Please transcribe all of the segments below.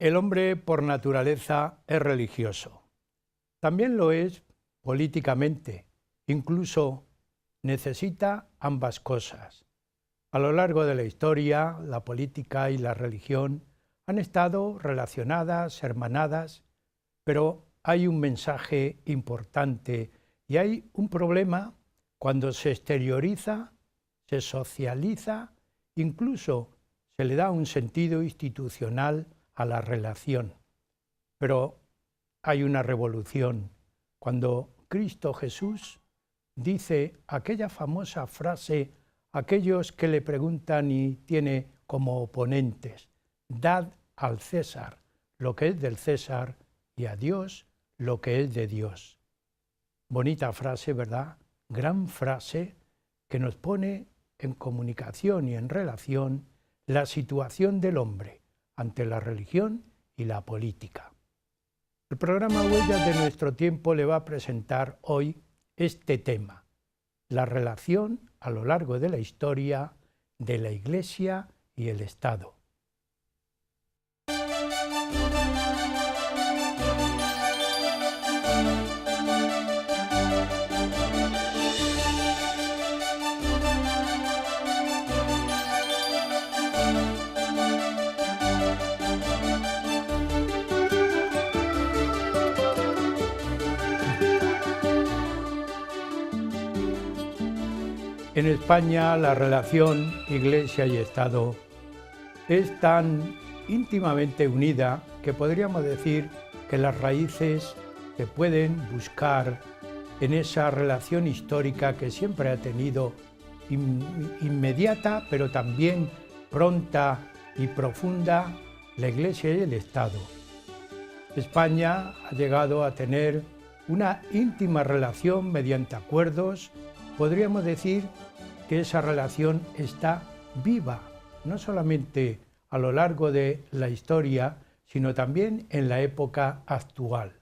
El hombre por naturaleza es religioso. También lo es políticamente. Incluso necesita ambas cosas. A lo largo de la historia, la política y la religión han estado relacionadas, hermanadas, pero hay un mensaje importante y hay un problema cuando se exterioriza, se socializa, incluso se le da un sentido institucional a la relación. Pero hay una revolución cuando Cristo Jesús dice aquella famosa frase a aquellos que le preguntan y tiene como oponentes: dad al César lo que es del César y a Dios lo que es de Dios. Bonita frase, ¿verdad? Gran frase que nos pone en comunicación y en relación la situación del hombre ante la religión y la política. El programa Huellas de nuestro tiempo le va a presentar hoy este tema: la relación a lo largo de la historia de la Iglesia y el Estado. En España la relación Iglesia y Estado es tan íntimamente unida que podríamos decir que las raíces se pueden buscar en esa relación histórica que siempre ha tenido inmediata, pero también pronta y profunda, la Iglesia y el Estado. España ha llegado a tener una íntima relación mediante acuerdos. Podríamos decir que esa relación está viva, no solamente a lo largo de la historia, sino también en la época actual.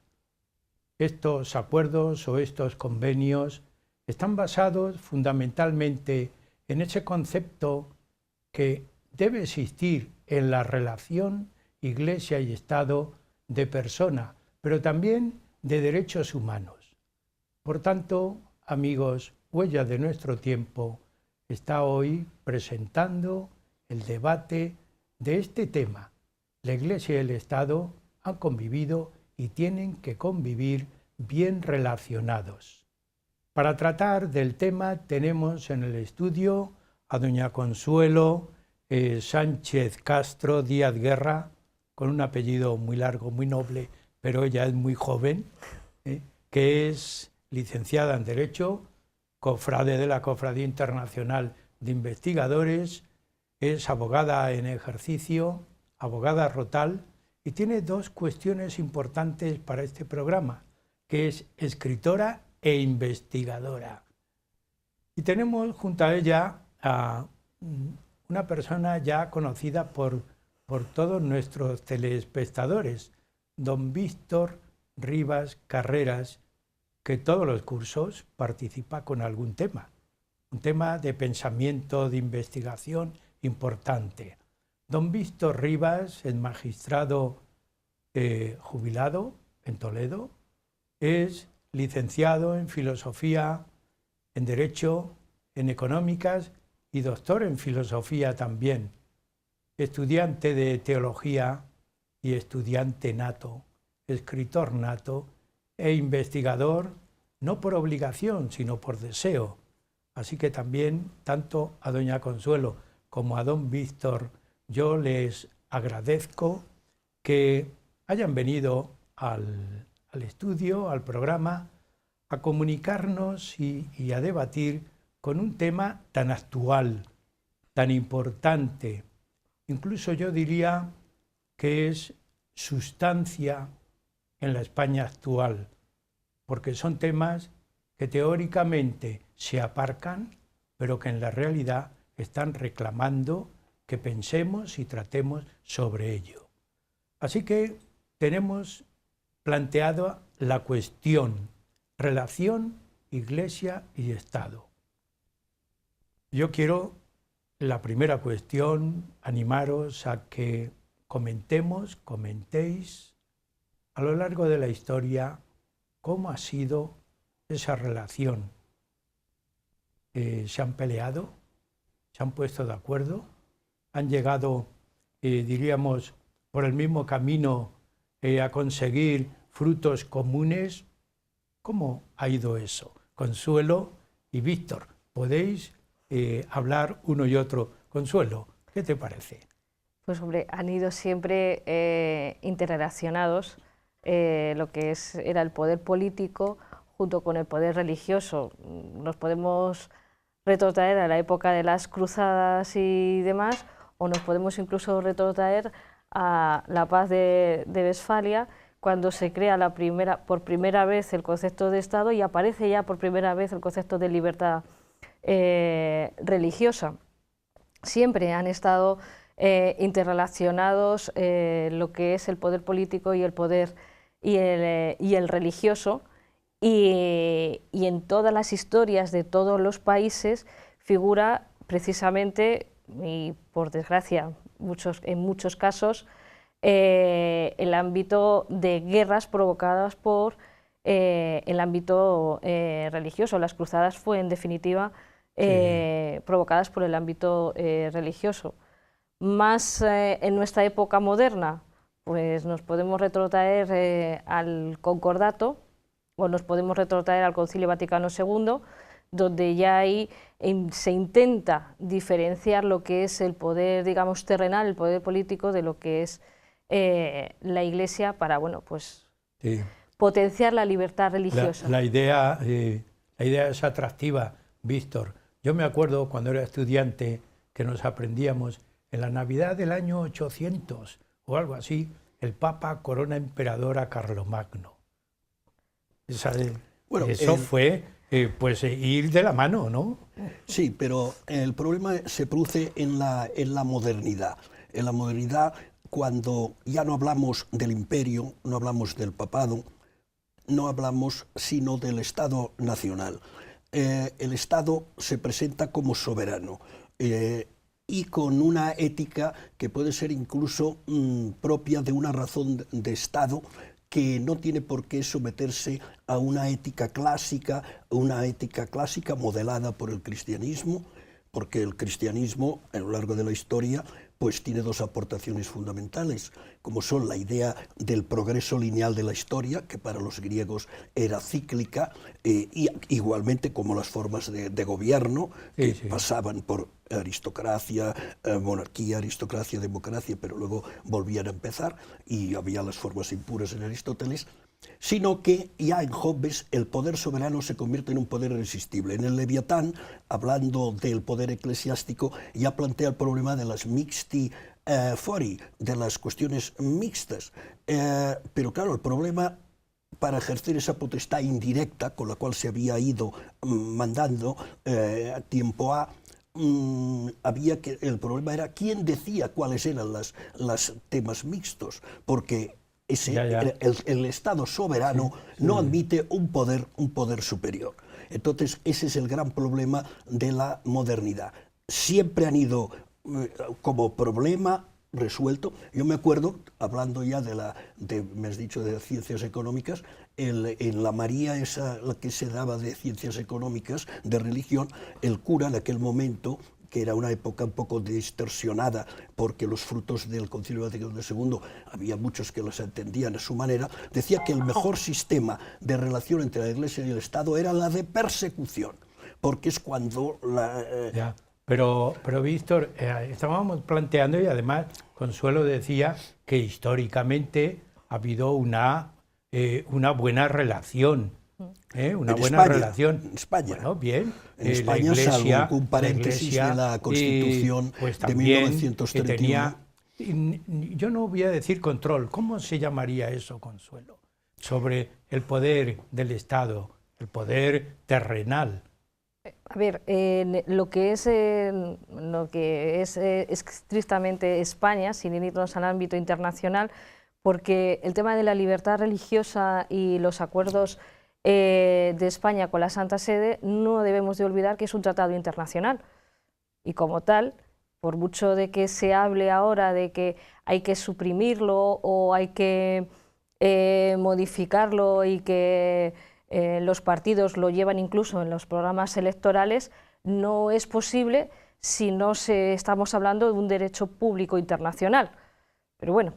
Estos acuerdos o estos convenios están basados fundamentalmente en ese concepto que debe existir en la relación Iglesia y Estado de persona, pero también de derechos humanos. Por tanto, amigos, Huellas de nuestro tiempo está hoy presentando el debate de este tema. La Iglesia y el Estado han convivido y tienen que convivir bien relacionados. Para tratar del tema tenemos en el estudio a doña Consuelo Sánchez Castro Díaz Guerra, con un apellido muy largo, muy noble, pero ella es muy joven, que es licenciada en Derecho, cofrade de la Cofradía Internacional de Investigadores, es abogada en ejercicio, abogada Rotal, y tiene dos cuestiones importantes para este programa, que es escritora e investigadora. Y tenemos junto a ella a una persona ya conocida por todos nuestros telespectadores, don Víctor Rivas Carreras, que todos los cursos participa con algún tema, un tema de pensamiento, de investigación importante. Don Víctor Rivas es magistrado jubilado en Toledo, es licenciado en Filosofía, en Derecho, en Económicas y doctor en Filosofía también, estudiante de Teología y estudiante nato, escritor nato, e investigador, no por obligación, sino por deseo. Así que también, tanto a doña Consuelo como a don Víctor, yo les agradezco que hayan venido al estudio, al programa, a comunicarnos y a debatir con un tema tan actual, tan importante. Incluso yo diría que es sustancia en la España actual, porque son temas que teóricamente se aparcan, pero que en la realidad están reclamando que pensemos y tratemos sobre ello. Así que tenemos planteada la cuestión, relación Iglesia y Estado. Yo quiero, la primera cuestión, animaros a que comentéis a lo largo de la historia cómo ha sido esa relación. ¿Se han peleado? ¿Se han puesto de acuerdo? ¿Han llegado, diríamos, por el mismo camino a conseguir frutos comunes? ¿Cómo ha ido eso? Consuelo y Víctor, podéis hablar uno y otro. Consuelo, ¿qué te parece? Pues hombre, han ido siempre interrelacionados lo que era el poder político junto con el poder religioso. Nos podemos retrotraer a la época de las cruzadas y demás, o nos podemos incluso retrotraer a la paz de Westfalia, cuando se crea por primera vez el concepto de Estado y aparece ya por primera vez el concepto de libertad religiosa. Siempre han estado interrelacionados lo que es el poder político y el poder y el religioso, y en todas las historias de todos los países figura precisamente, y por desgracia en muchos casos, el ámbito de guerras provocadas por el ámbito religioso. Las cruzadas fue en definitiva provocadas por el ámbito religioso. Más en nuestra época moderna, pues nos podemos retrotraer al Concordato, o nos podemos retrotraer al Concilio Vaticano II, donde ya ahí se intenta diferenciar lo que es el poder, digamos, terrenal, el poder político, de lo que es la Iglesia para, bueno, pues potenciar la libertad religiosa. La idea es atractiva, Víctor. Yo me acuerdo cuando era estudiante que nos aprendíamos en la Navidad del año 800 o algo así, el Papa corona emperador a Carlomagno. Eso fue pues ir de la mano, ¿no? Sí, pero el problema se produce en la modernidad. En la modernidad, cuando ya no hablamos del imperio, no hablamos del papado, no hablamos sino del Estado nacional. El Estado se presenta como soberano y con una ética que puede ser incluso propia de una razón de Estado, que no tiene por qué someterse a una ética clásica modelada por el cristianismo, porque el cristianismo, a lo largo de la historia, pues tiene dos aportaciones fundamentales, como son la idea del progreso lineal de la historia, que para los griegos era cíclica, y igualmente como las formas de gobierno, que pasaban por aristocracia, monarquía, aristocracia, democracia, pero luego volvían a empezar, y había las formas impuras en Aristóteles, sino que ya en Hobbes el poder soberano se convierte en un poder irresistible. En el Leviatán, hablando del poder eclesiástico, ya plantea el problema de las mixti fori, de las cuestiones mixtas. Pero claro, el problema para ejercer esa potestad indirecta con la cual se había ido mandando tiempo el problema era quién decía cuáles eran los temas mixtos, porque el Estado soberano no admite un poder superior. Entonces, ese es el gran problema de la modernidad. Siempre han ido como problema resuelto. Yo me acuerdo, hablando ya me has dicho, de ciencias económicas, en la María esa, la que se daba de ciencias económicas, de religión, el cura en aquel momento, que era una época un poco distorsionada, porque los frutos del Concilio Vaticano II había muchos que los entendían a su manera, decía que el mejor sistema de relación entre la Iglesia y el Estado era la de persecución, porque es cuando Pero Víctor, estábamos planteando, y además Consuelo decía que históricamente ha habido una buena relación. Una buena relación. En España. Bueno, bien. En España, salvo un paréntesis de la Constitución pues de 1931. Yo no voy a decir control. ¿Cómo se llamaría eso, Consuelo? Sobre el poder del Estado, el poder terrenal. A ver, lo que es estrictamente España, sin irnos al ámbito internacional, porque el tema de la libertad religiosa y los acuerdos de España con la Santa Sede, no debemos de olvidar que es un tratado internacional, y como tal por mucho de que se hable ahora de que hay que suprimirlo o hay que modificarlo y que los partidos lo llevan incluso en los programas electorales, no es posible si no estamos hablando de un derecho público internacional. Pero bueno,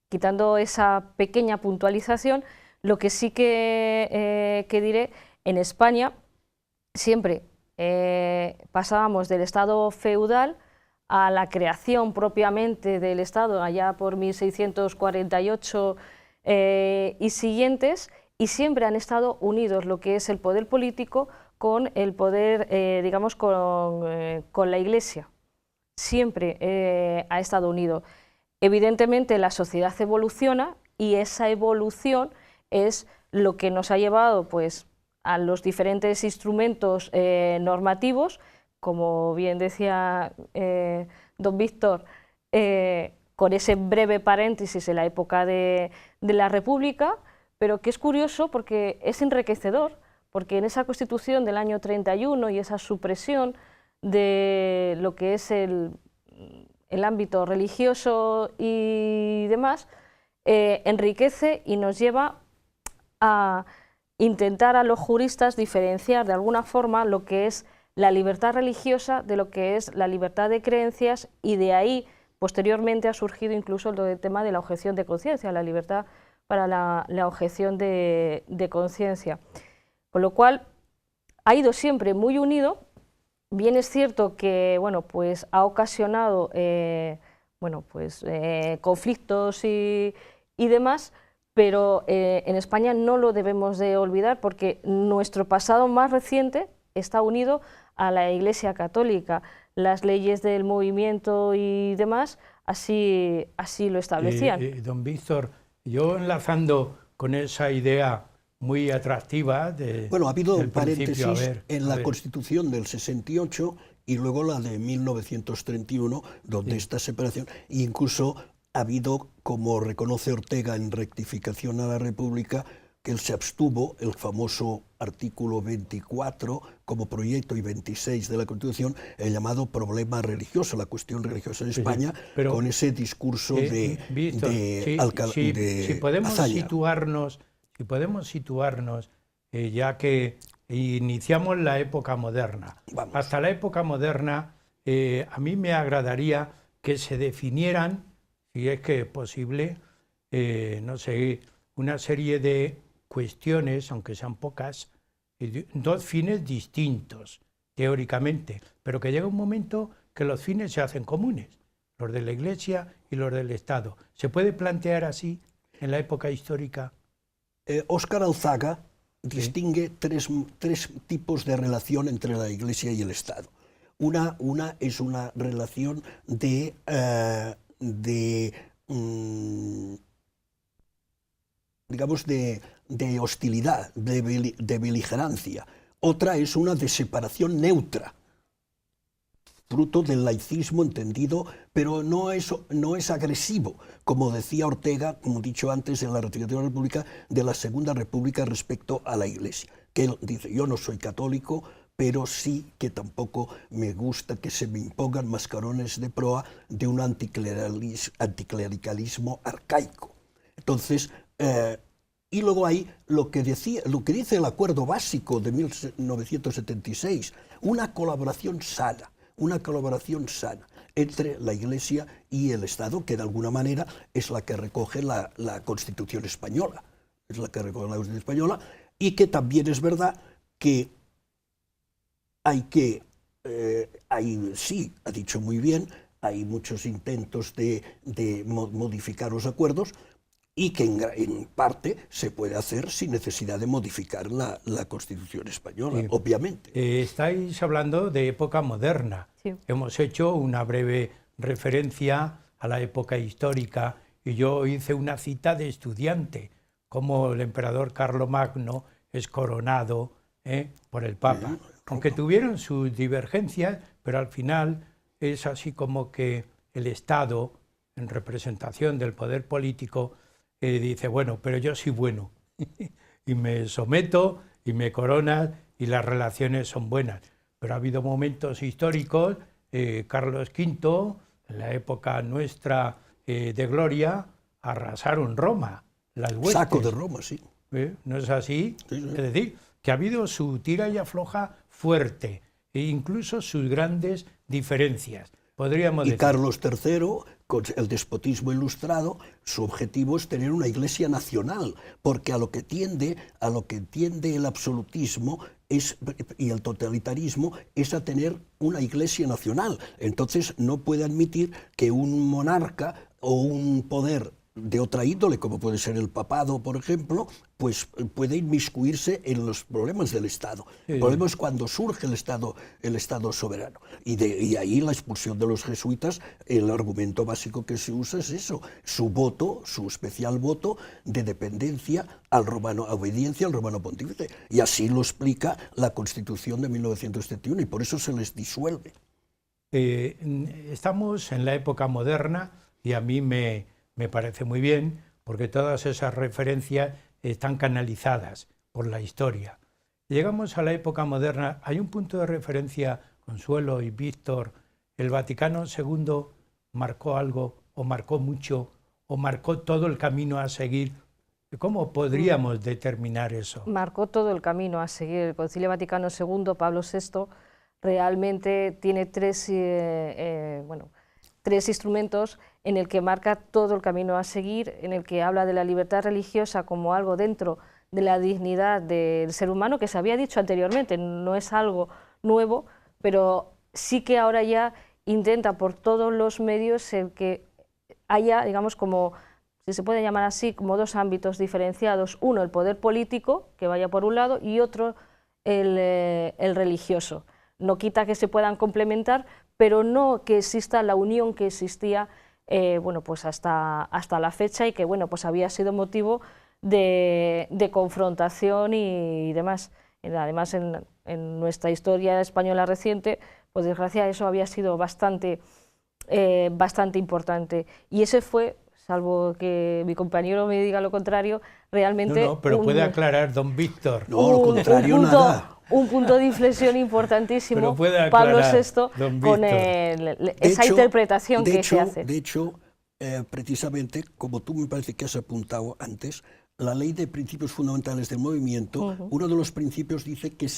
quitando esa pequeña puntualización, lo que sí que diré, en España siempre pasábamos del Estado feudal a la creación propiamente del Estado allá por 1648 y siguientes, y siempre han estado unidos lo que es el poder político con el poder, digamos, con la Iglesia. Siempre ha estado unido. Evidentemente la sociedad evoluciona y esa evolución es lo que nos ha llevado pues, a los diferentes instrumentos normativos, como bien decía don Víctor, con ese breve paréntesis en la época de la República, pero que es curioso porque es enriquecedor, porque en esa Constitución del año 31 y esa supresión de lo que es el ámbito religioso y demás, enriquece y nos lleva a intentar a los juristas diferenciar de alguna forma lo que es la libertad religiosa de lo que es la libertad de creencias, y de ahí posteriormente ha surgido incluso el tema de la objeción de conciencia, la libertad para la objeción de conciencia. Con lo cual ha ido siempre muy unido. Bien es cierto que bueno, pues ha ocasionado conflictos y demás, pero en España no lo debemos de olvidar porque nuestro pasado más reciente está unido a la Iglesia Católica. Las leyes del movimiento y demás así lo establecían. Don Víctor, yo enlazando con esa idea muy atractiva de... Bueno, ha habido un paréntesis en la Constitución del 68 y luego la de 1931, donde esta separación, incluso ha habido, como reconoce Ortega en rectificación a la República, que él se abstuvo, el famoso artículo 24 como proyecto y 26 de la Constitución, el llamado problema religioso, la cuestión religiosa en España, pero, con ese discurso Víctor, si podemos situarnos, ya que iniciamos la época moderna. Vamos. Hasta la época moderna, a mí me agradaría que se definieran, si es que es posible, no sé, una serie de cuestiones, aunque sean pocas, dos fines distintos, teóricamente, pero que llega un momento que los fines se hacen comunes, los de la Iglesia y los del Estado. ¿Se puede plantear así en la época histórica? Óscar Alzaga distingue tres tipos de relación entre la Iglesia y el Estado. Una es una relación de hostilidad, de beligerancia. Otra es una de separación neutra, fruto del laicismo entendido, pero no es agresivo, como decía Ortega, como he dicho antes, en la ratificación de la República, de la Segunda República respecto a la Iglesia, que él dice, yo no soy católico, pero sí que tampoco me gusta que se me impongan mascarones de proa de un anticlericalismo arcaico. Entonces, y luego hay lo que dice el acuerdo básico de 1976, una colaboración sana entre la Iglesia y el Estado, que de alguna manera es la que recoge la Constitución española, y que también es verdad que sí, ha dicho muy bien, hay muchos intentos de modificar los acuerdos, y que en parte se puede hacer sin necesidad de modificar la Constitución española, sí, obviamente. Estáis hablando de época moderna. Sí. Hemos hecho una breve referencia a la época histórica y yo hice una cita de estudiante, como el emperador Carlomagno es coronado por el Papa. Sí, aunque tuvieron sus divergencias, pero al final es así como que el Estado, en representación del poder político, dice, bueno, pero yo soy bueno y me someto y me coronas y las relaciones son buenas. Pero ha habido momentos históricos Carlos V, en la época nuestra de gloria, arrasaron Roma, las huestes. Saco de Roma, sí. ¿No es así? Sí, sí. Es decir, que ha habido su tira y afloja fuerte, e incluso sus grandes diferencias, podríamos Y decir. Carlos III, con el despotismo ilustrado, su objetivo es tener una iglesia nacional, porque a lo que tiende el absolutismo y el totalitarismo es a tener una iglesia nacional. Entonces no puede admitir que un monarca o un poder de otra índole, como puede ser el papado, por ejemplo, pues puede inmiscuirse en los problemas del Estado. El problema es cuando surge el Estado soberano. Y ahí la expulsión de los jesuitas, el argumento básico que se usa es eso, su voto, su especial voto de dependencia al romano, obediencia al romano pontífice. Y así lo explica la Constitución de 1971, y por eso se les disuelve. Estamos en la época moderna y a mí me parece muy bien, porque todas esas referencias están canalizadas por la historia. Llegamos a la época moderna, hay un punto de referencia, Consuelo y Víctor, ¿el Vaticano II marcó algo, o marcó mucho, o marcó todo el camino a seguir? ¿Cómo podríamos determinar eso? Marcó todo el camino a seguir. El Concilio Vaticano II, Pablo VI, realmente tiene tres instrumentos en el que marca todo el camino a seguir, en el que habla de la libertad religiosa como algo dentro de la dignidad del ser humano, que se había dicho anteriormente, no es algo nuevo, pero sí que ahora ya intenta por todos los medios el que haya, digamos, como, si se puede llamar así, como dos ámbitos diferenciados, uno el poder político, que vaya por un lado, y otro el religioso. No quita que se puedan complementar, pero no que exista la unión que existía pues hasta la fecha, y que pues había sido motivo de confrontación y demás. Además, en nuestra historia española reciente, por desgracia, eso había sido bastante importante. Y ese fue, salvo que mi compañero me diga lo contrario, realmente... No, pero puede aclarar, don Víctor. No, lo contrario, nada. Un punto de inflexión importantísimo, Pablo VI, con esa interpretación que se hace. De hecho, precisamente, como tú me parece que has apuntado antes, la ley de principios fundamentales del movimiento, uno de los principios dice que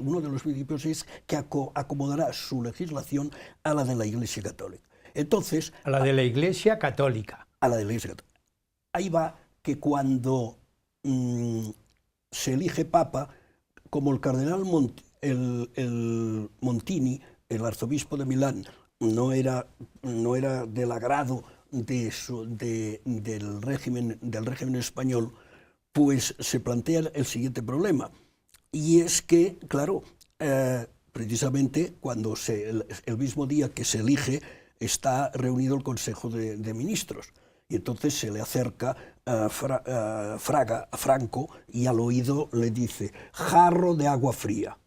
uno de los principios es que acomodará su legislación a la de la Iglesia Católica. Entonces, a la de la Iglesia Católica. A la de la Iglesia Católica. Ahí va que cuando se elige Papa, como el cardenal Montini, el arzobispo de Milán, no era del agrado del régimen español, pues se plantea el siguiente problema. Y es que, claro, precisamente cuando el mismo día que se elige está reunido el Consejo de Ministros. Y entonces se le acerca a Franco y al oído le dice, jarro de agua fría.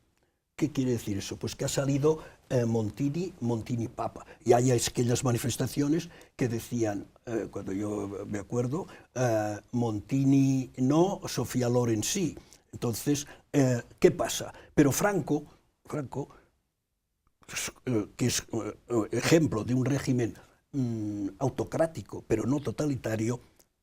¿Qué quiere decir eso? Pues que ha salido Montini Papa. Y hay aquellas manifestaciones que decían, cuando yo me acuerdo, Montini no, Sofía Loren sí. Entonces, ¿qué pasa? Pero Franco, que es ejemplo de un régimen autocrático, pero no totalitario,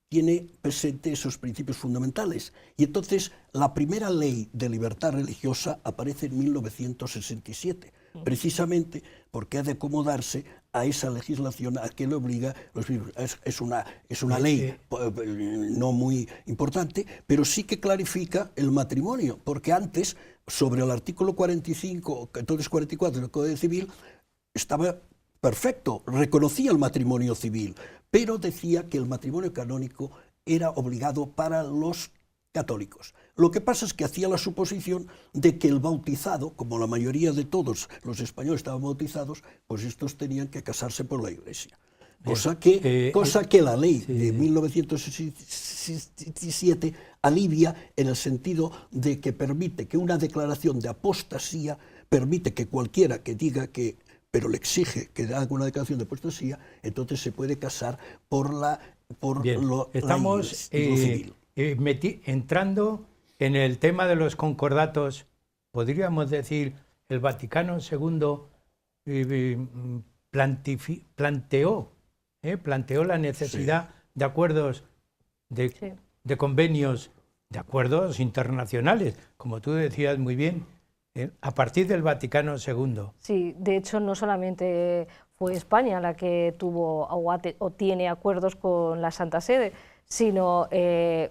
tiene presente esos principios fundamentales. Y entonces la primera ley de libertad religiosa aparece en 1967, precisamente porque ha de acomodarse a esa legislación a que le obliga. Es una ley no muy importante, pero sí que clarifica el matrimonio, porque antes, sobre el artículo 45, entonces 44 del Código Civil, estaba perfecto, reconocía el matrimonio civil, pero decía que el matrimonio canónico era obligado para los católicos. Lo que pasa es que hacía la suposición de que el bautizado, como la mayoría de todos los españoles estaban bautizados, pues estos tenían que casarse por la Iglesia. Cosa que la ley de 1967 alivia, en el sentido de que permite que una declaración de apostasía, permite que cualquiera que diga que, pero le exige que haga una declaración de apostasía, entonces se puede casar estamos civil. Entrando en el tema de los concordatos. Podríamos decir, el Vaticano II planteó la necesidad de acuerdos, de convenios, de acuerdos internacionales, como tú decías muy bien, a partir del Vaticano II. Sí, de hecho no solamente fue España la que tuvo o tiene acuerdos con la Santa Sede, sino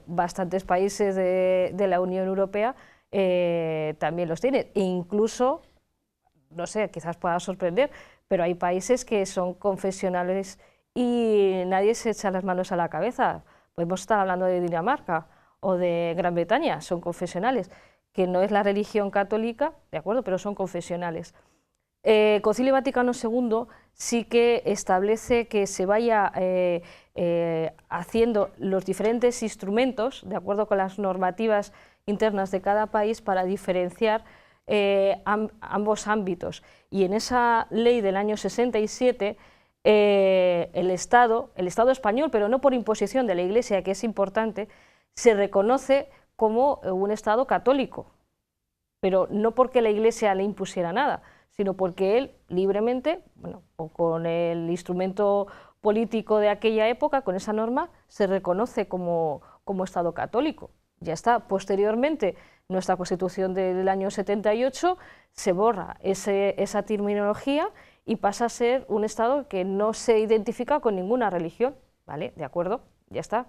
bastantes países de la Unión Europea también los tienen. E incluso, no sé, quizás pueda sorprender, pero hay países que son confesionales y nadie se echa las manos a la cabeza. Podemos estar hablando de Dinamarca o de Gran Bretaña, son confesionales, que no es la religión católica, de acuerdo, pero son confesionales. Concilio Vaticano II sí que establece que se vaya haciendo los diferentes instrumentos, de acuerdo con las normativas internas de cada país, para diferenciar ambos ámbitos. Y en esa ley del año 67, el Estado español, pero no por imposición de la Iglesia, que es importante, se reconoce como un Estado católico, pero no porque la Iglesia le impusiera nada, sino porque él libremente, bueno, o con el instrumento político de aquella época, con esa norma, se reconoce como Estado católico. Ya está. Posteriormente, nuestra Constitución del año 78 se borra esa terminología y pasa a ser un Estado que no se identifica con ninguna religión, ¿vale? De acuerdo, ya está.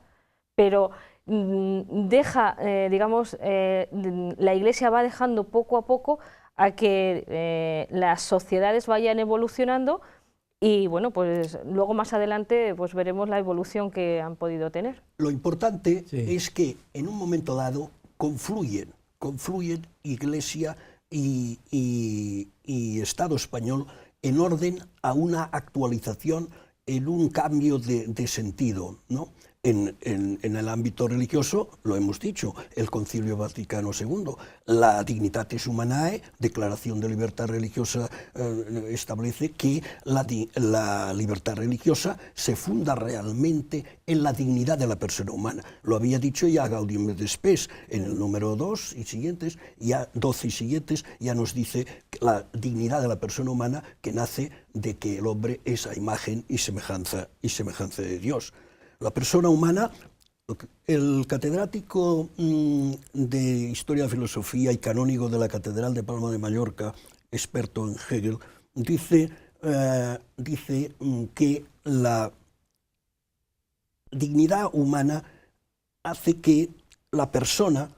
Pero deja, digamos, la Iglesia va dejando poco a poco a que las sociedades vayan evolucionando y, bueno, pues luego más adelante pues veremos la evolución que han podido tener. Lo importante es que en un momento dado confluyen Iglesia y Estado español en orden a una actualización, en un cambio de sentido, ¿no? En el ámbito religioso, lo hemos dicho, el Concilio Vaticano II, la Dignitatis Humanae, Declaración de Libertad Religiosa, establece que la libertad religiosa se funda realmente en la dignidad de la persona humana. Lo había dicho ya Gaudium et Spes, en el número 2 y siguientes, ya 12 y siguientes, ya nos dice que la dignidad de la persona humana que nace de que el hombre es a imagen y semejanza de Dios. La persona humana, el catedrático de Historia de Filosofía y canónigo de la Catedral de Palma de Mallorca, experto en Hegel, dice que la dignidad humana hace que la persona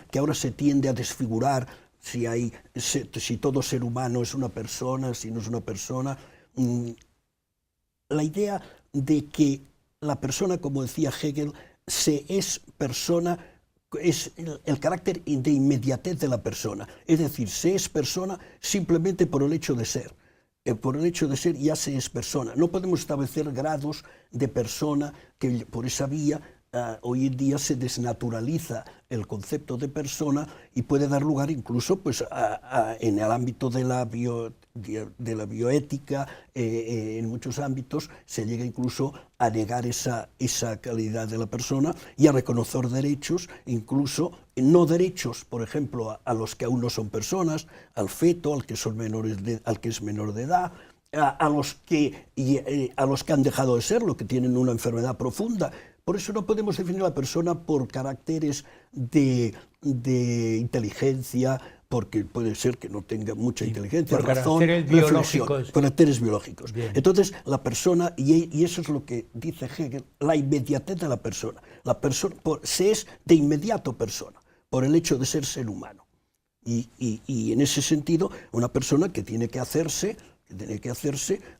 que ahora se tiende a desfigurar, si todo ser humano es una persona, si no es una persona, la idea de que la persona, como decía Hegel, es persona, es el carácter de inmediatez de la persona. Es decir, se es persona simplemente por el hecho de ser. Por el hecho de ser ya se es persona. No podemos establecer grados de persona que por esa vía hoy en día se desnaturaliza el concepto de persona y puede dar lugar incluso pues, en el ámbito de la bioética, en muchos ámbitos se llega incluso a negar esa calidad de la persona y a reconocer derechos, incluso no derechos, por ejemplo, a los que aún no son personas, al feto, al que es menor de edad, a los que han dejado de serlo, que tienen una enfermedad profunda. Por eso no podemos definir a la persona por caracteres de inteligencia, porque puede ser que no tenga mucha inteligencia, por razón, caracteres biológicos. Bien. Entonces, la persona, y eso es lo que dice Hegel, la inmediatez de la persona. La persona se es de inmediato persona, por el hecho de ser humano. Y en ese sentido, una persona que tiene que hacerse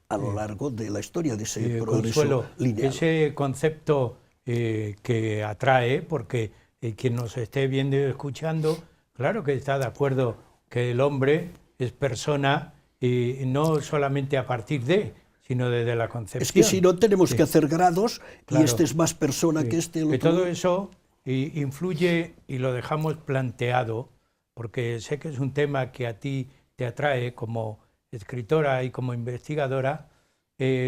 a lo largo de la historia de ese progreso lineal. Ese concepto que atrae, porque quien nos esté viendo y escuchando, claro que está de acuerdo que el hombre es persona y no solamente a partir de, sino desde la concepción. Es que si no tenemos que hacer grados, claro, y este es más persona que este. Que todo eso influye y lo dejamos planteado, porque sé que es un tema que a ti te atrae como escritora y como investigadora.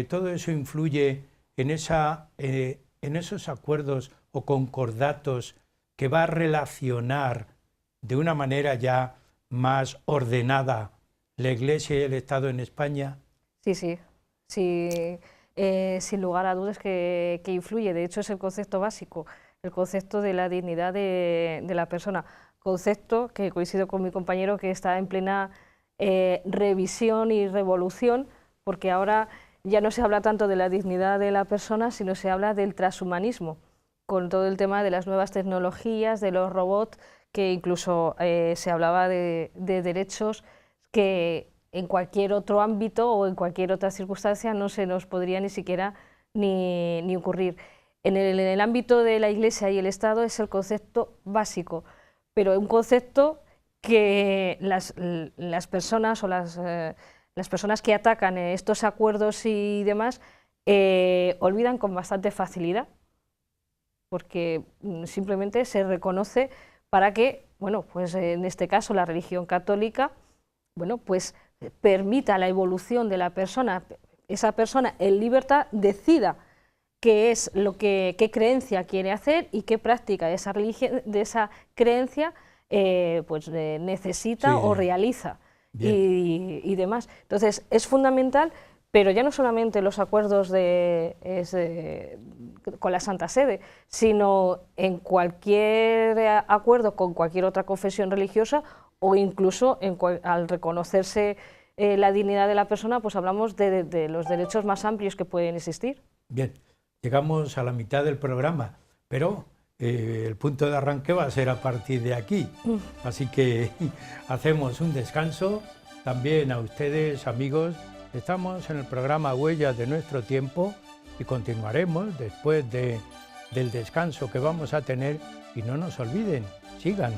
Todo eso influye en esos acuerdos o concordatos que va a relacionar de una manera ya más ordenada la Iglesia y el Estado en España? Sí, sí, sí, sin lugar a dudas que influye. De hecho, es el concepto básico, el concepto de la dignidad de la persona. Concepto que coincido con mi compañero que está en plena revisión y revolución, porque ahora ya no se habla tanto de la dignidad de la persona, sino se habla del transhumanismo, con todo el tema de las nuevas tecnologías, de los robots, que incluso se hablaba de derechos que en cualquier otro ámbito o en cualquier otra circunstancia no se nos podría ni siquiera ni ocurrir. En el ámbito de la Iglesia y el Estado es el concepto básico, pero un concepto que las personas o las personas que atacan estos acuerdos y demás olvidan con bastante facilidad, porque simplemente se reconoce para que, bueno, pues en este caso la religión católica, bueno, pues permita la evolución de la persona, esa persona en libertad decida qué es qué creencia quiere hacer y qué práctica de esa religión, de esa creencia pues necesita o realiza y demás. Entonces es fundamental, pero ya no solamente los acuerdos con la Santa Sede, sino en cualquier acuerdo con cualquier otra confesión religiosa o incluso al reconocerse la dignidad de la persona, pues hablamos de los derechos más amplios que pueden existir. Bien, llegamos a la mitad del programa, pero el punto de arranque va a ser a partir de aquí. Así que hacemos un descanso. También a ustedes, amigos, estamos en el programa Huellas de Nuestro Tiempo y continuaremos después del descanso que vamos a tener. Y no nos olviden, sigan.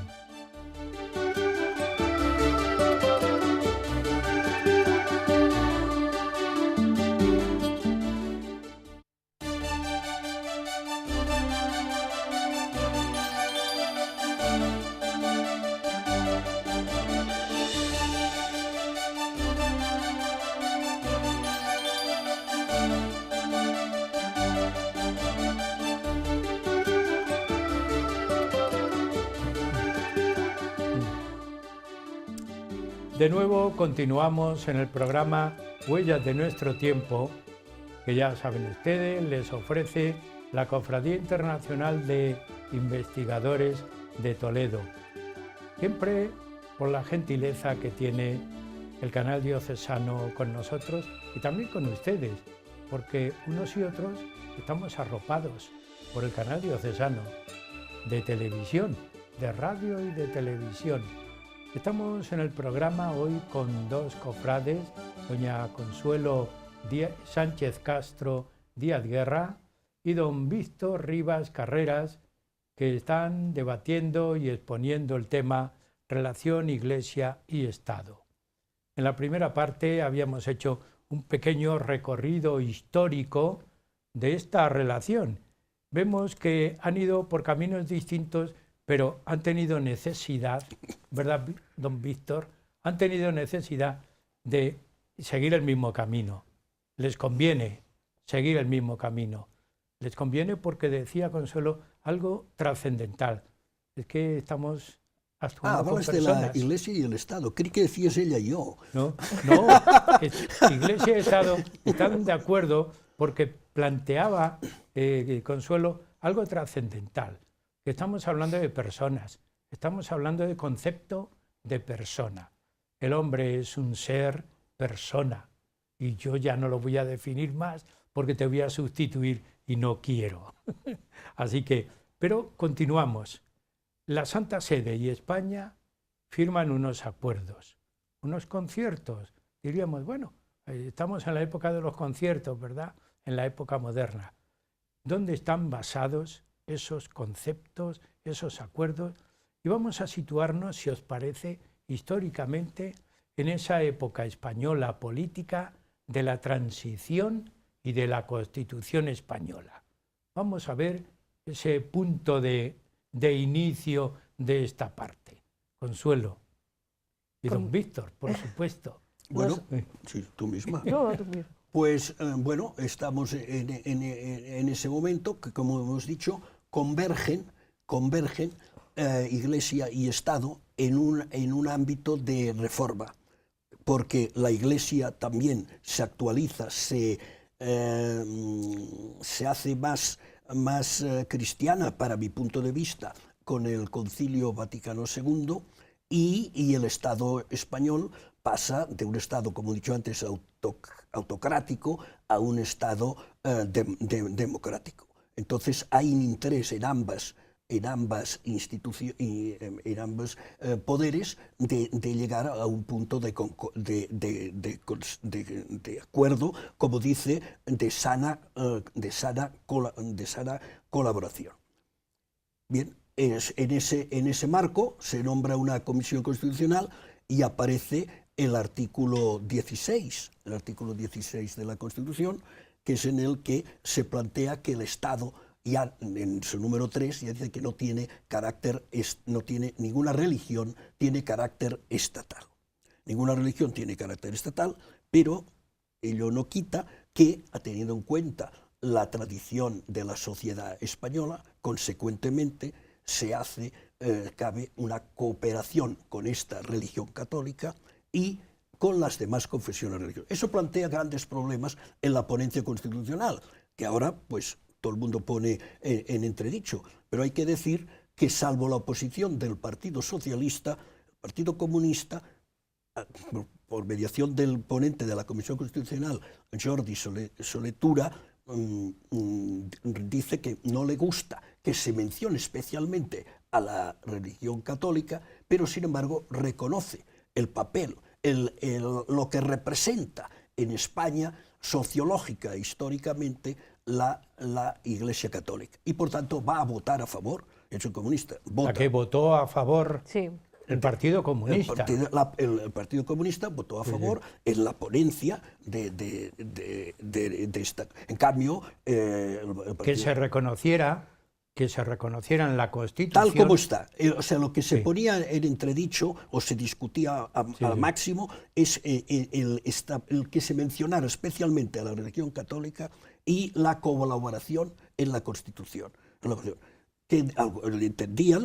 De nuevo continuamos en el programa Huellas de Nuestro Tiempo, que ya saben ustedes, les ofrece la Cofradía Internacional de Investigadores de Toledo. Siempre por la gentileza que tiene el canal diocesano con nosotros y también con ustedes, porque unos y otros estamos arropados por el canal diocesano de televisión, de radio y de televisión. Estamos en el programa hoy con dos cofrades, doña Consuelo Sánchez Castro Díaz Guerra y don Víctor Rivas Carreras, que están debatiendo y exponiendo el tema relación Iglesia y Estado. En la primera parte habíamos hecho un pequeño recorrido histórico de esta relación. Vemos que han ido por caminos distintos, pero han tenido necesidad, ¿verdad, don Víctor? Han tenido necesidad de seguir el mismo camino. Les conviene seguir el mismo camino. Les conviene porque decía Consuelo algo trascendental. Es que estamos actuando con personas. De la Iglesia y el Estado. Creí que decías ella y yo. No, Iglesia y Estado están de acuerdo porque planteaba Consuelo algo trascendental. Que estamos hablando de personas, estamos hablando de concepto de persona. El hombre es un ser persona y yo ya no lo voy a definir más porque te voy a sustituir y no quiero. Así que, pero continuamos. La Santa Sede y España firman unos acuerdos, unos conciertos. Diríamos, bueno, estamos en la época de los conciertos, ¿verdad? En la época moderna. ¿Dónde están basados esos conceptos, esos acuerdos? Y vamos a situarnos, si os parece, históricamente en esa época española política de la transición y de la Constitución española. Vamos a ver ese punto de inicio de esta parte. Consuelo. Y don Víctor, por supuesto. Bueno, sí, tú misma. No, tú misma. Pues bueno, estamos en ese momento que, como hemos dicho, convergen Iglesia y Estado en un ámbito de reforma. porque la Iglesia también se actualiza, se hace más cristiana, para mi punto de vista, con el Concilio Vaticano II, y el Estado español pasa de un Estado, como he dicho antes, autocrático a un Estado democrático. Entonces hay un interés en ambas instituciones, en ambos poderes, de llegar a un punto de acuerdo, como dice, de sana colaboración. Bien, en ese marco se nombra una comisión constitucional y aparece el artículo 16 de la Constitución, que es en el que se plantea que el Estado, ya en su número 3, ya dice que no tiene ninguna religión, tiene carácter estatal. Ninguna religión tiene carácter estatal, pero ello no quita que, teniendo en cuenta la tradición de la sociedad española, consecuentemente cabe una cooperación con esta religión católica y con las demás confesiones religiosas. Eso plantea grandes problemas en la ponencia constitucional, que ahora pues todo el mundo pone en entredicho, pero hay que decir que, salvo la oposición del Partido Socialista, el Partido Comunista, por mediación del ponente de la Comisión Constitucional, Jordi Solé Tura, dice que no le gusta que se mencione especialmente a la religión católica, pero sin embargo reconoce el papel, lo que representa en España sociológica e históricamente la Iglesia Católica. Y por tanto va a votar a favor, el comunista vota. La que votó a favor. Sí. El Partido Comunista. El Partido Comunista votó a favor en la ponencia de esta. En cambio, que se reconociera en la Constitución. Tal como está. O sea, lo que se ponía en entredicho o se discutía al máximo es el que se mencionara especialmente a la religión católica y la colaboración en la Constitución. Que entendían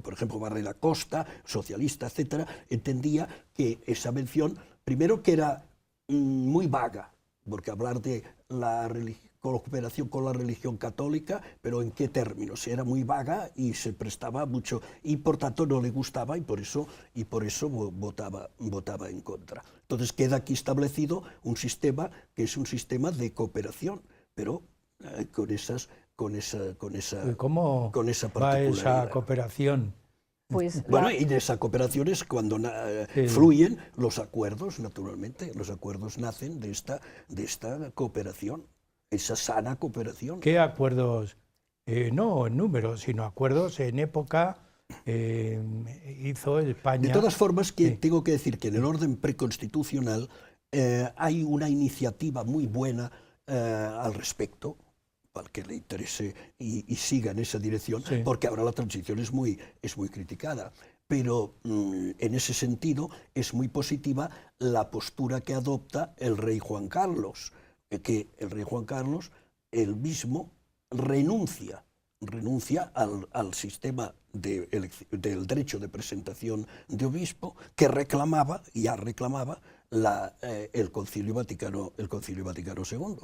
por ejemplo, Barrera Costa, socialista, etcétera, entendía que esa mención, primero, que era muy vaga, porque hablar de la cooperación con la religión católica, pero en qué términos, era muy vaga y se prestaba mucho, y por tanto no le gustaba, y por eso votaba en contra. Entonces queda aquí establecido un sistema que es un sistema de cooperación, pero ¿Cómo va esa cooperación? Pues bueno, y de esa cooperación es cuando fluyen los acuerdos, naturalmente. Los acuerdos nacen de esta cooperación, esa sana cooperación. ¿Qué acuerdos? No en números, sino acuerdos en época hizo España. De todas formas, tengo que decir que en el orden preconstitucional hay una iniciativa muy buena al respecto, al que le interese y siga en esa dirección, porque ahora la transición es muy criticada. Pero en ese sentido es muy positiva la postura que adopta el rey Juan Carlos, que el rey Juan Carlos, él mismo, renuncia al sistema del derecho de presentación de obispo que reclamaba el Concilio Vaticano II.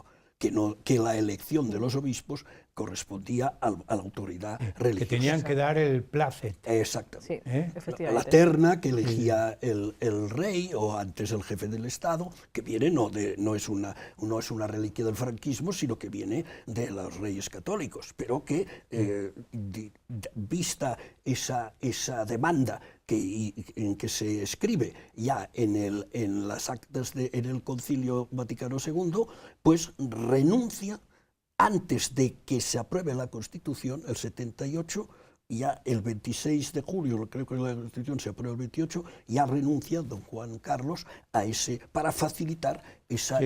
Que la elección de los obispos correspondía a la autoridad religiosa. Que tenían que dar el plácet. Exactamente. Sí, efectivamente. La terna que elegía el rey o antes el jefe del Estado, que viene no es una reliquia del franquismo, sino que viene de los reyes católicos, pero que vista esa demanda en que se escribe ya en las actas en el Concilio Vaticano II, pues renuncia antes de que se apruebe la Constitución, el 78, ya el 26 de julio, creo que la Constitución se aprueba el 28, ya renuncia don Juan Carlos para facilitar esa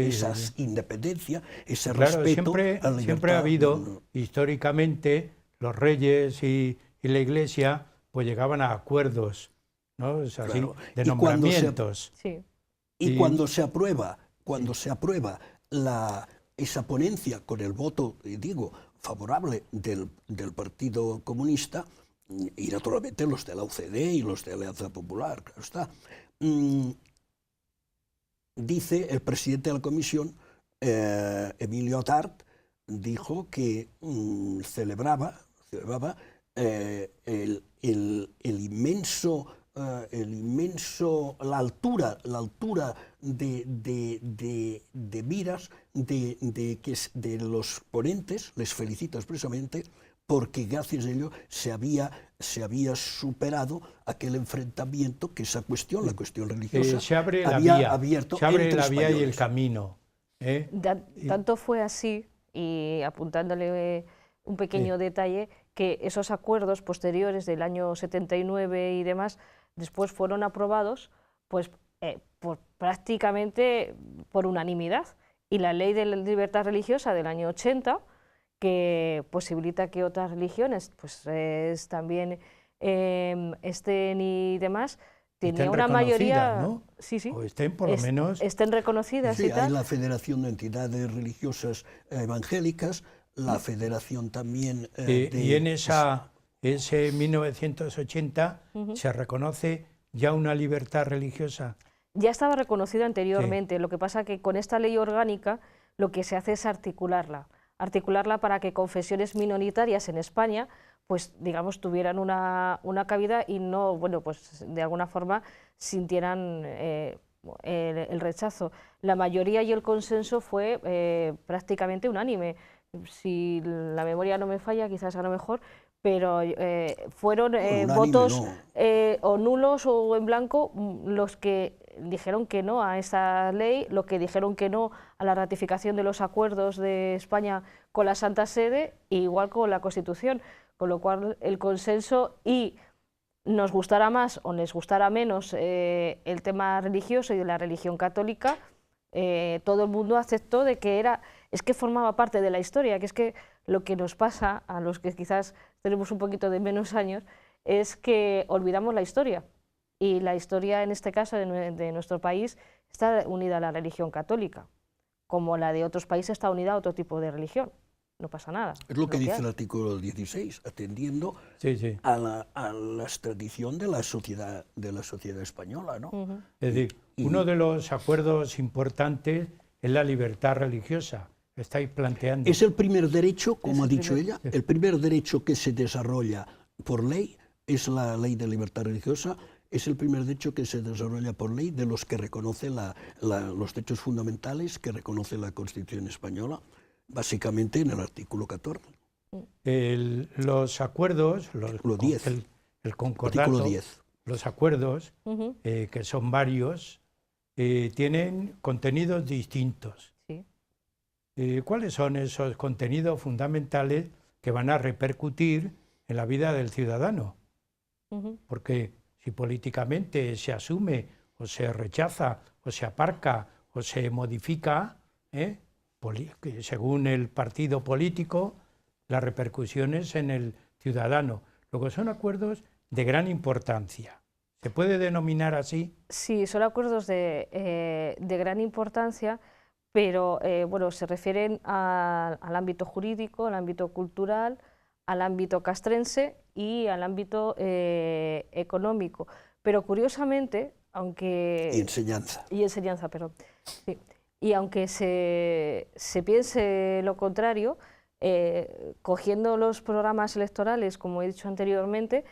independencia, ese respeto a la libertad. Siempre ha habido, históricamente, los reyes y la Iglesia pues llegaban a acuerdos, ¿no? Es así, de nombramientos. Y cuando se aprueba esa ponencia con el voto, favorable del Partido Comunista, y naturalmente los de la UCD y los de Alianza Popular, claro está, dice el presidente de la comisión, Emilio Tart, dijo que celebraba la altura de miras de los ponentes, les felicito expresamente, porque gracias a ello se había superado aquel enfrentamiento que esa cuestión, la cuestión religiosa, se abre había la abierto se abre entre la vía y el españoles. camino. Tanto fue así, y apuntándole un pequeño detalle, que esos acuerdos posteriores del año 79 y demás, después fueron aprobados pues, prácticamente por unanimidad. Y la ley de la libertad religiosa del año 80, que posibilita que otras religiones pues, también estén y demás, tenía una mayoría, ¿no? sí, O estén por lo menos... estén reconocidas Sí, y tal. hay la Federación de Entidades Religiosas Evangélicas, la Federación también y en ese 1980 se reconoce ya una libertad religiosa. Ya estaba reconocida anteriormente, lo que pasa que con esta ley orgánica lo que se hace es articularla para que confesiones minoritarias en España pues digamos tuvieran una cabida y no, bueno, pues de alguna forma sintieran el rechazo. La mayoría y el consenso fue prácticamente unánime. Si la memoria no me falla, quizás a lo mejor, pero fueron votos o nulos o en blanco los que dijeron que no a esa ley, los que dijeron que no a la ratificación de los acuerdos de España con la Santa Sede, e igual con la Constitución, con lo cual el consenso, y nos gustara más o les gustara menos el tema religioso y de la religión católica, todo el mundo aceptó de que es que formaba parte de la historia, que es que lo que nos pasa a los que quizás tenemos un poquito de menos años es que olvidamos la historia, y la historia en este caso de nuestro país está unida a la religión católica, como la de otros países está unida a otro tipo de religión. No pasa nada. Es lo que dice el artículo 16, atendiendo a la tradición de la sociedad española, ¿no? Es decir, uno de los acuerdos importantes es la libertad religiosa. Estáis planteando. Es el primer derecho, como ha dicho ella, el primer derecho que se desarrolla por ley es la ley de libertad religiosa. Es el primer derecho que se desarrolla por ley de los que reconoce los derechos fundamentales que reconoce la Constitución española, básicamente en el artículo 14. Los acuerdos, artículo 10. El concordato, artículo 10. Los acuerdos, que son varios, tienen contenidos distintos. Sí. ¿Cuáles son esos contenidos fundamentales que van a repercutir en la vida del ciudadano? Porque si políticamente se asume o se rechaza o se aparca o se modifica, según el partido político, las repercusiones en el ciudadano. Luego son acuerdos de gran importancia. ¿Se puede denominar así? Sí, son acuerdos de gran importancia, pero bueno, se refieren al ámbito jurídico, al ámbito cultural, al ámbito castrense y al ámbito económico. Pero curiosamente, aunque... Y enseñanza. Y enseñanza, perdón. Sí. Y aunque se piense lo contrario, cogiendo los programas electorales, como he dicho anteriormente,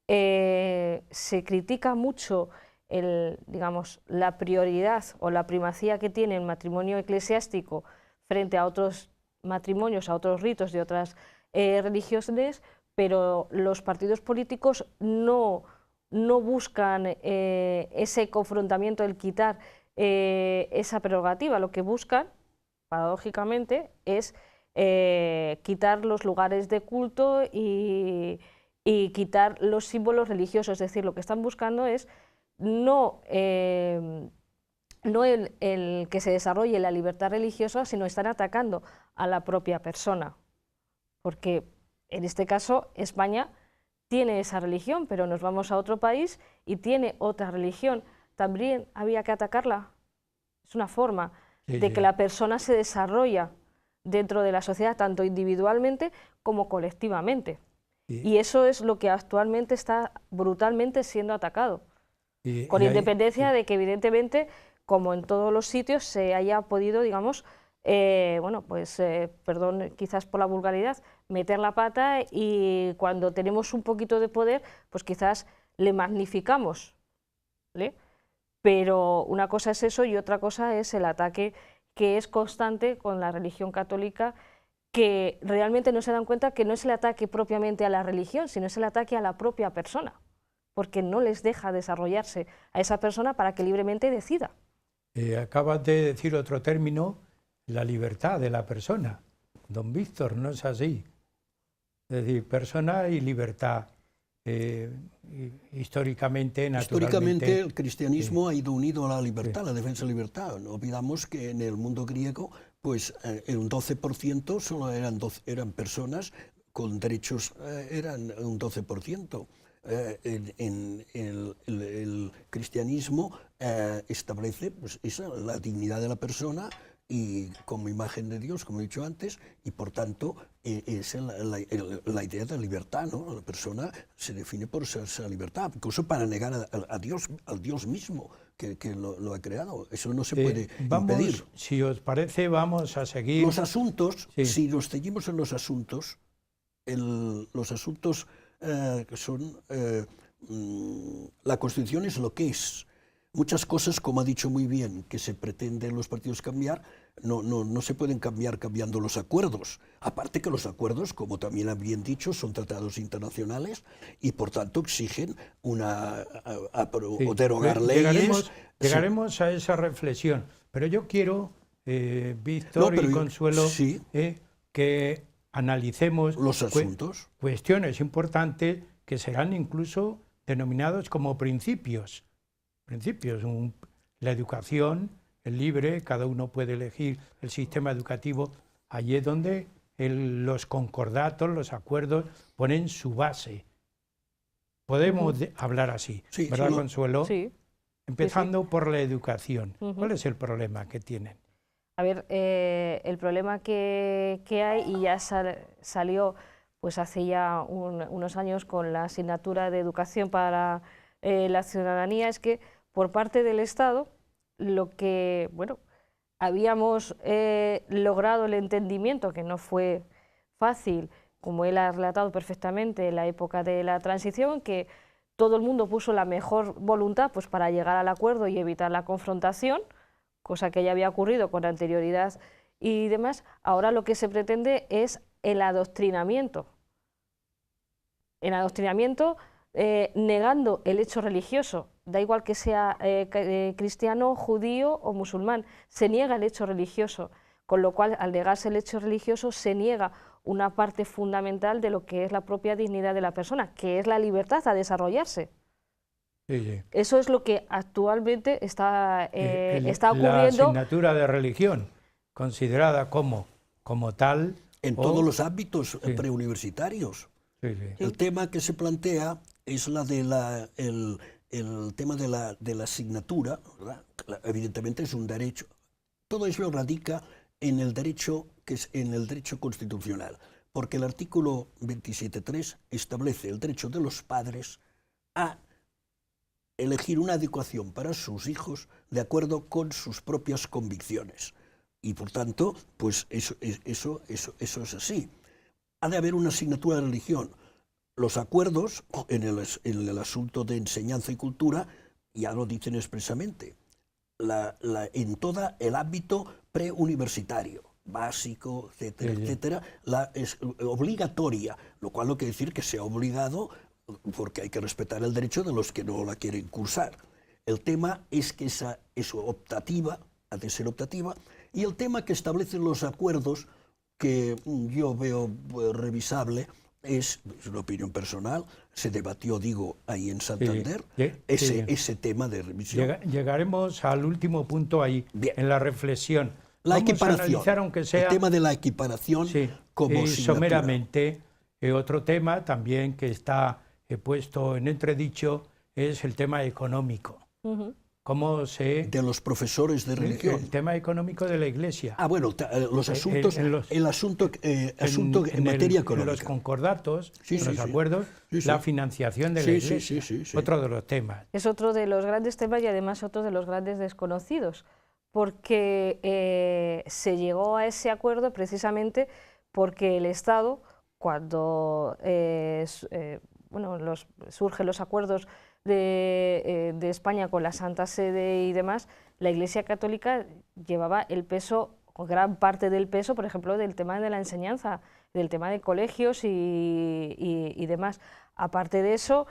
se critica mucho digamos, la prioridad o la primacía que tiene el matrimonio eclesiástico frente a otros matrimonios, a otros ritos de otras religiones, pero los partidos políticos no buscan ese confrontamiento, el quitar esa prerrogativa. Lo que buscan, paradójicamente, es quitar los lugares de culto y quitar los símbolos religiosos. Es decir, lo que están buscando es no el que se desarrolle la libertad religiosa, sino están atacando a la propia persona. Porque en este caso España tiene esa religión, pero nos vamos a otro país y tiene otra religión. También había que atacarla. Es una forma de que la persona se desarrolla dentro de la sociedad, tanto individualmente como colectivamente. Y eso es lo que actualmente está brutalmente siendo atacado. Con independencia de que, evidentemente, como en todos los sitios, se haya podido, digamos, bueno, pues, perdón quizás por la vulgaridad, meter la pata, y cuando tenemos un poquito de poder, pues quizás le magnificamos, ¿vale? Pero una cosa es eso y otra cosa es el ataque que es constante con la religión católica, que realmente no se dan cuenta que no es el ataque propiamente a la religión, sino es el ataque a la propia persona, porque no les deja desarrollarse a esa persona para que libremente decida. Acabas de decir otro término, la libertad de la persona. Don Víctor, no es así. Es decir, persona y libertad. Históricamente, naturalmente. Históricamente el cristianismo ha ido unido a la libertad, a la defensa de la libertad. No olvidamos que en el mundo griego, pues un 12% solo eran personas con derechos, eran un 12%. El cristianismo establece pues, la dignidad de la persona y como imagen de Dios, como he dicho antes, y por tanto es la idea de libertad, ¿no? La persona se define por esa libertad, incluso para negar a Dios, al Dios mismo que lo ha creado. Eso no se puede impedir. Si os parece, vamos a seguir. Los asuntos, si nos ceñimos en los asuntos, los asuntos que son... la Constitución es lo que es. Muchas cosas, como ha dicho muy bien, que se pretenden los partidos cambiar, no se pueden cambiar cambiando los acuerdos. Aparte que los acuerdos, como también han bien dicho, son tratados internacionales y por tanto exigen derogar leyes. Llegaremos a esa reflexión, pero yo quiero, Víctor y Consuelo, que analicemos los asuntos. Cuestiones importantes que serán incluso denominados como principios. La educación es libre, cada uno puede elegir el sistema educativo. Allí es donde los concordatos, los acuerdos ponen su base. Podemos hablar así, ¿verdad, Consuelo? Sí. Empezando por la educación. ¿Cuál es el problema que tienen? A ver, el problema que hay, y ya salió pues hace ya unos años con la asignatura de educación para la ciudadanía, es que por parte del Estado, lo que, bueno, habíamos logrado el entendimiento, que no fue fácil, como él ha relatado perfectamente, en la época de la transición, que todo el mundo puso la mejor voluntad pues, para llegar al acuerdo y evitar la confrontación, cosa que ya había ocurrido con anterioridad y demás. Ahora lo que se pretende es el adoctrinamiento. El adoctrinamiento negando el hecho religioso, da igual que sea cristiano, judío o musulmán, se niega el hecho religioso, con lo cual al negarse el hecho religioso se niega una parte fundamental de lo que es la propia dignidad de la persona, que es la libertad a desarrollarse. Sí. Eso es lo que actualmente está ocurriendo. La asignatura de religión, considerada como tal... En todos los ámbitos preuniversitarios. El tema que se plantea es el tema de la asignatura, ¿verdad? Evidentemente es un derecho. Todo eso radica en el derecho constitucional, porque el artículo 27.3 establece el derecho de los padres a elegir una educación para sus hijos de acuerdo con sus propias convicciones. Y por tanto, pues eso es así. Ha de haber una asignatura de religión. Los acuerdos en el asunto de enseñanza y cultura ya lo dicen expresamente. En todo el ámbito preuniversitario, básico, etcétera, etcétera, es obligatoria, lo cual no quiere decir que sea obligado, porque hay que respetar el derecho de los que no la quieren cursar. El tema es que es optativa, ha de ser optativa, y el tema que establecen los acuerdos, que yo veo revisable, es una opinión personal, se debatió, digo, ahí en Santander, ese tema de revisión. Llegaremos al último punto ahí, en la reflexión. La Vamos equiparación, a analizar, aunque sea, el tema de la equiparación como someramente. Otro tema también que está puesto en entredicho es el tema económico. cómo se... De los profesores de religión. El tema económico de la Iglesia. Ah, bueno, los asuntos, el asunto en materia económica. En los concordatos, sí, en sí, los sí. acuerdos, Sí, sí. la financiación de la Iglesia. Sí, sí, sí. Otro de los temas. Es otro de los grandes temas y además otro de los grandes desconocidos, porque se llegó a ese acuerdo precisamente porque el Estado, cuando surgen los acuerdos de España con la Santa Sede y demás, la Iglesia Católica llevaba el peso, o gran parte del peso, por ejemplo, del tema de la enseñanza, del tema de colegios y demás. Aparte de eso,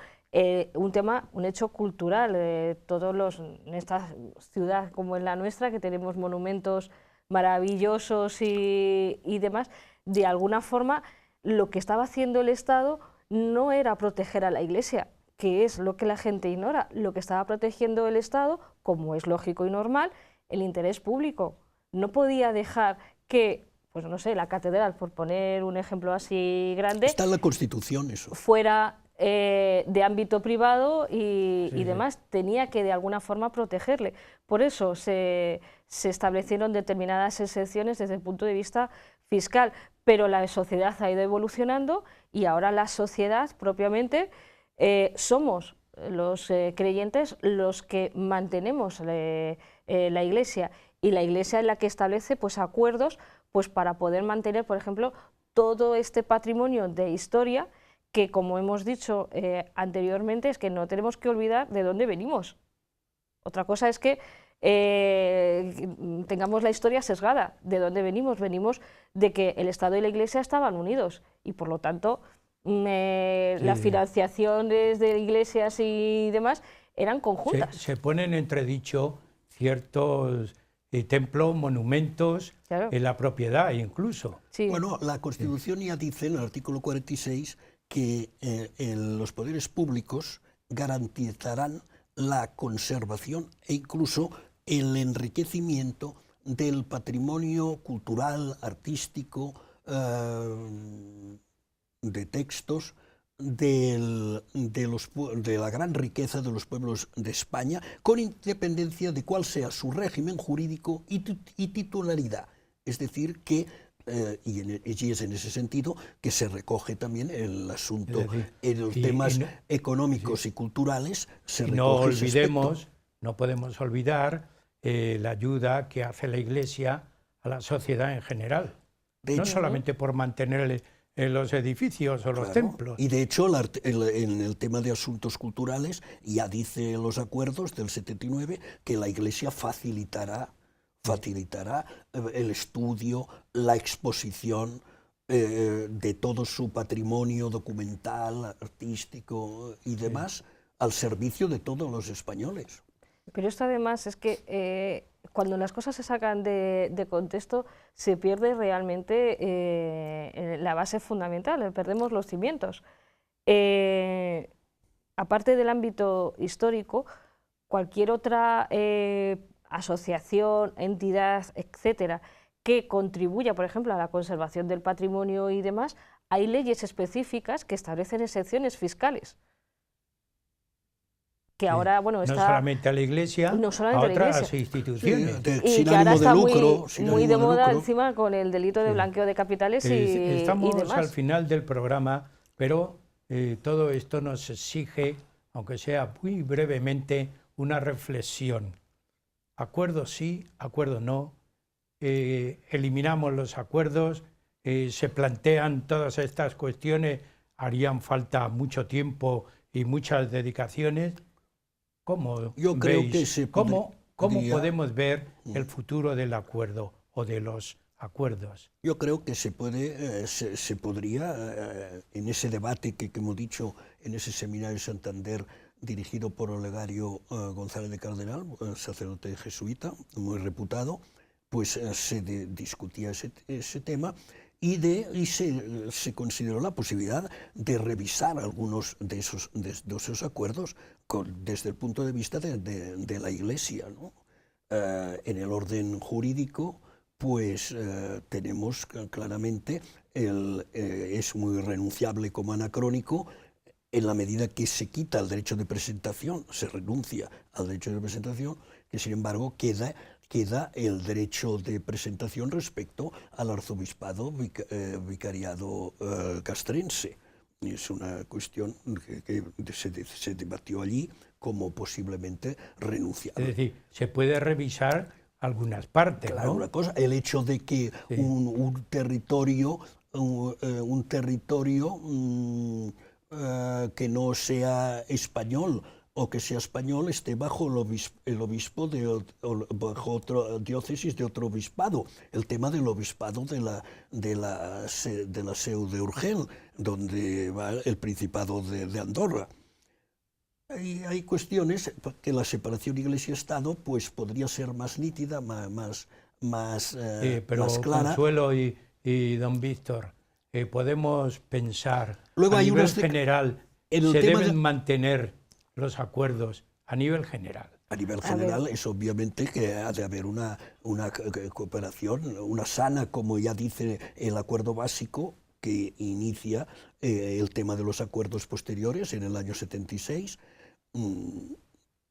un hecho cultural. En esta ciudad como en la nuestra, que tenemos monumentos maravillosos y demás, de alguna forma lo que estaba haciendo el Estado no era proteger a la Iglesia, que es lo que la gente ignora. Lo que estaba protegiendo el Estado, como es lógico y normal, el interés público. No podía dejar que, pues no sé, la catedral, por poner un ejemplo así grande, está en la Constitución eso, fuera de ámbito privado y demás. Tenía que de alguna forma protegerle. Por eso se establecieron determinadas excepciones desde el punto de vista fiscal, pero la sociedad ha ido evolucionando y ahora la sociedad propiamente somos los creyentes los que mantenemos la Iglesia, y la Iglesia es la que establece pues acuerdos pues para poder mantener, por ejemplo, todo este patrimonio de historia que, como hemos dicho anteriormente, es que no tenemos que olvidar de dónde venimos. Otra cosa es que tengamos la historia sesgada. ¿De dónde venimos? Venimos de que el Estado y la Iglesia estaban unidos y, por lo tanto, las financiaciones de iglesias y demás eran conjuntas. Se ponen en entredicho ciertos templos, monumentos, claro, en la propiedad incluso. Sí. Bueno, la Constitución ya dice en el artículo 46 que los poderes públicos garantizarán la conservación e incluso el enriquecimiento del patrimonio cultural, artístico, de textos, de la gran riqueza de los pueblos de España, con independencia de cuál sea su régimen jurídico y titularidad. Es decir, que y es en ese sentido que se recoge también el asunto, en los temas económicos y culturales. No olvidemos, no podemos olvidar la ayuda que hace la Iglesia a la sociedad en general, no solamente por mantener los edificios o los templos. Y de hecho, en el tema de asuntos culturales, ya dice en los acuerdos del 79 que la Iglesia facilitará el estudio, la exposición de todo su patrimonio documental, artístico y demás, al servicio de todos los españoles. Pero esto además es que cuando las cosas se sacan de contexto se pierde realmente la base fundamental, perdemos los cimientos. Aparte del ámbito histórico, cualquier otra asociación, entidad, etcétera, que contribuya, por ejemplo, a la conservación del patrimonio y demás, hay leyes específicas que establecen excepciones fiscales. Que ahora, bueno, está... No solamente a la Iglesia, no solamente a otras Iglesia. instituciones. Y que ahora está muy de moda encima con el delito de blanqueo de capitales Estamos y demás. al final del programa, pero todo esto nos exige, aunque sea muy brevemente, una reflexión. Acuerdo sí, acuerdo no, eliminamos los acuerdos, se plantean todas estas cuestiones, harían falta mucho tiempo y muchas dedicaciones. ¿Cómo podemos ver el futuro del acuerdo o de los acuerdos? Yo creo que se podría, en ese debate que hemos dicho, en ese seminario de Santander, dirigido por Olegario González de Cardenal, sacerdote jesuita, muy reputado, pues se discutía ese tema y se consideró la posibilidad de revisar algunos de esos acuerdos desde el punto de vista de la Iglesia, ¿no? En el orden jurídico, pues tenemos claramente, es muy renunciable como anacrónico en la medida que se quita el derecho de presentación, se renuncia al derecho de presentación, que sin embargo queda el derecho de presentación respecto al arzobispado vicariado castrense. Es una cuestión que se debatió allí como posiblemente renunciable. Es decir, se puede revisar algunas partes, claro, ¿no? Una cosa, el hecho de que sí. un territorio que no sea español o que sea español esté bajo el obispo bajo otra diócesis de otro obispado. El tema del obispado de la Seu de Urgel, donde va el Principado de Andorra. Hay cuestiones que la separación Iglesia-Estado pues podría ser más nítida, más clara. Consuelo y don Víctor, podemos pensar Luego a hay nivel general, se deben mantener los acuerdos a nivel general. A nivel general es obviamente que ha de haber una cooperación, una sana, como ya dice el acuerdo básico que inicia el tema de los acuerdos posteriores en el año 76,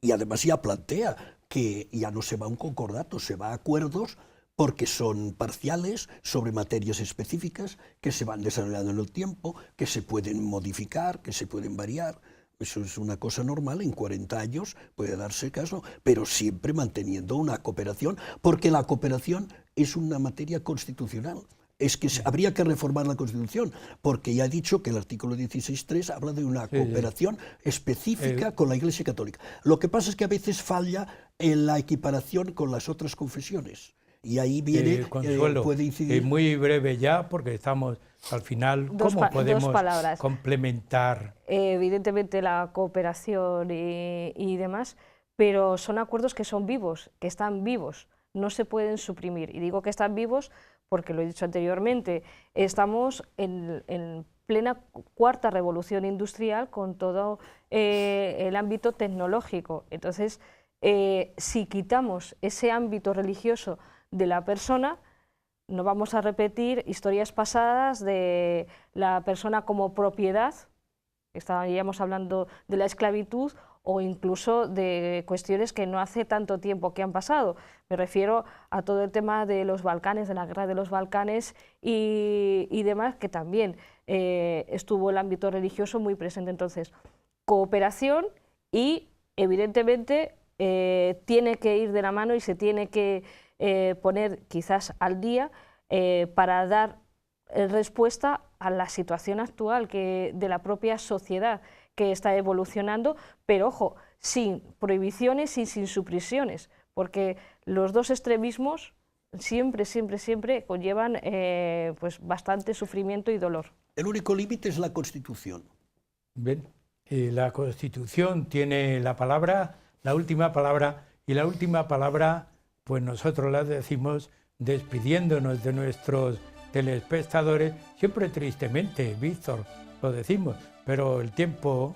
y además ya plantea que ya no se va a un concordato, se va a acuerdos porque son parciales sobre materias específicas que se van desarrollando en el tiempo, que se pueden modificar, que se pueden variar. Eso es una cosa normal, en 40 años puede darse caso, pero siempre manteniendo una cooperación, porque la cooperación es una materia constitucional. Es que habría que reformar la Constitución, porque ya he dicho que el artículo 16.3 habla de una cooperación específica con la Iglesia Católica. Lo que pasa es que a veces falla en la equiparación con las otras confesiones. Y ahí viene, Consuelo, puede incidir. Muy breve ya, porque estamos al final. ¿Cómo podemos complementar? Evidentemente la cooperación y demás, pero son acuerdos que son vivos, que están vivos, no se pueden suprimir. Y digo que están vivos porque, lo he dicho anteriormente, estamos en plena cuarta revolución industrial con todo el ámbito tecnológico. Entonces, si quitamos ese ámbito religioso de la persona, no vamos a repetir historias pasadas de la persona como propiedad, estaríamos hablando de la esclavitud, o incluso de cuestiones que no hace tanto tiempo que han pasado. Me refiero a todo el tema de los Balcanes, de la guerra de los Balcanes y demás, que también estuvo el ámbito religioso muy presente. Entonces, cooperación y, evidentemente, tiene que ir de la mano y se tiene que poner quizás al día para dar respuesta a la situación actual de la propia sociedad, que está evolucionando, pero ojo, sin prohibiciones y sin supresiones, porque los dos extremismos siempre conllevan pues bastante sufrimiento y dolor. El único límite es la Constitución. Bien, la Constitución tiene la palabra, la última palabra, y la última palabra pues nosotros la decimos despidiéndonos de nuestros telespectadores, siempre tristemente, Víctor, lo decimos, pero el tiempo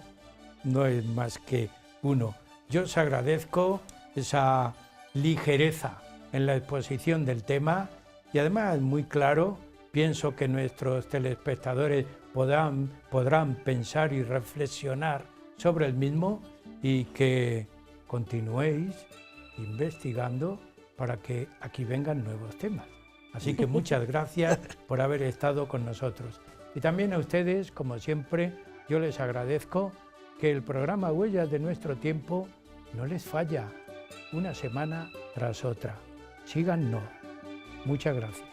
no es más que uno. Yo os agradezco esa ligereza en la exposición del tema y además muy claro, pienso que nuestros telespectadores podrán pensar y reflexionar sobre el mismo y que continuéis investigando para que aquí vengan nuevos temas. Así que muchas gracias por haber estado con nosotros. Y también a ustedes, como siempre, yo les agradezco que el programa Huellas de Nuestro Tiempo no les falla una semana tras otra. Síganos. Muchas gracias.